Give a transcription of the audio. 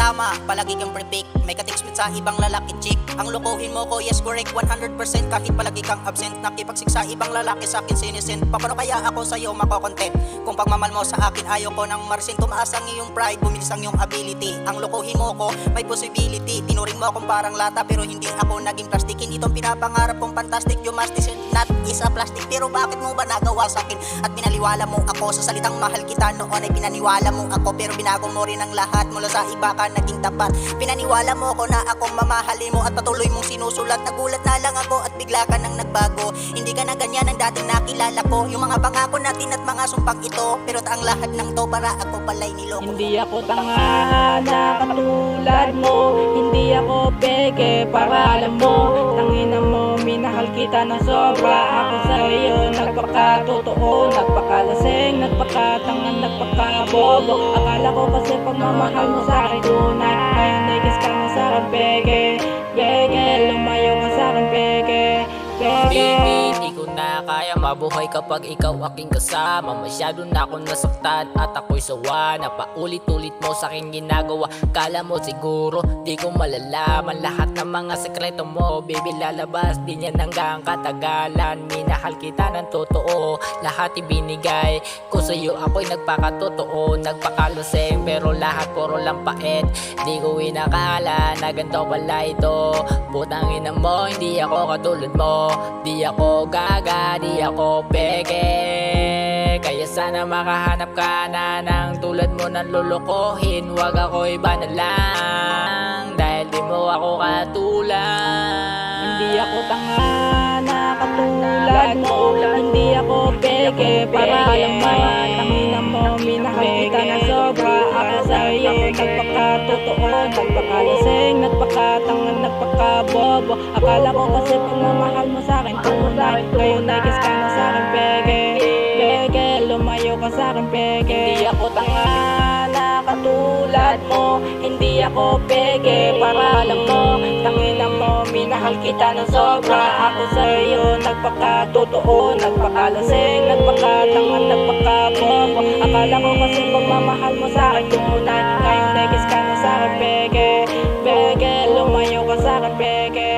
tama, palagi kang perfect. May ka-text sa ibang lalaki chick. Ang lokohin mo ko, yes correct 100%. Kahit palagi kang absent, nakipagsik sa ibang lalaki sa akin sinisend. Paano kaya ako sa'yo makokontent? Kung pagmamahal mo sa akin ayaw ko ng marsin. Tumaas ang iyong pride, bumilis ang iyong ability. Ang lokohin mo ko, may possibility. Tinuring mo akong parang lata pero hindi ako naging plastic. Hindi itong pinapangarap kong fantastic. You must is not is a plastic. Pero bakit mo ba nagawa sa akin? At pinaliwala mo ako sa salitang mahal kita. Noon ay pinaniwala mo ako pero binago mo rin ang lahat. Mula sa iba ka naging tapat. Pinaniwala mo ko na akong mamahalin mo at patuloy mong sinusulat. Nagulat na lang ako at bigla ka nang nagbago. Hindi ka na ganyan ang dating nakilala ko. Yung mga pangako natin at mga sumpang ito, pero ang lahat ng to para ako pala'y niloko. Hindi ako tanga na katulad mo. Hindi ako peke para alam mo. Tangina mo, minahal kita na sobra. Ako sa iyo nagpakatotoo, nagpakalasing, nagpakatangan, nagpakabobo. Akala ko kasi pagmamahal mo sa akin tunay. Ngayon nagis ka na sa akin peke. Peke, lumayo ka sa akin peke. Baby, di ko na kaya mabuhay kapag ikaw aking kasama. Masyado na akong nasaktan at ako'y sawa na paulit-ulit mo sa aking ginagawa. Kala mo siguro di ko malalaman lahat ng mga sekreto mo. Baby, lalabas din yan hanggang katagalan. Minahal kita ng totoo, lahat ibinigay ko sa'yo. Ako'y nagpakatotoo, nagpakalasing, pero lahat puro lang pait. Di ko inakala na ganito pala ito. Putang ina mo, hindi ako katulad mo. Di ako gaga, di ako peke. Kaya sana makahanap ka na ng tulad mo na lulukohin. Huwag ako iba na lang, dahil di mo ako katulad. Hindi ako tanga na katulad mo. Hindi ako peke para alam mo. Tangina mo, minahal kita na sobra. Ako sa iyo nagpakatotoo, nagpakalasing, nagpakatangan, nagpakabobo. Akala ko kasi pagmamahal mo sa akin tunay. Ngayon nagis ka na sa akin peke. Peke, lumayo ka sa akin peke. Hindi ako tanga na katulad mo. Hindi ako peke para alam mo. Tangina mo, minahal kita na sobra. Ako sa iyo nagpakatotoo, nagpakalasing, nagpakatangan, nagpakabobo. Akala ko kasi pagmamahal mo sa akin tunay. Ngayon nagis ka na sa akin peke. Peke, lumayo ka sa akin peke.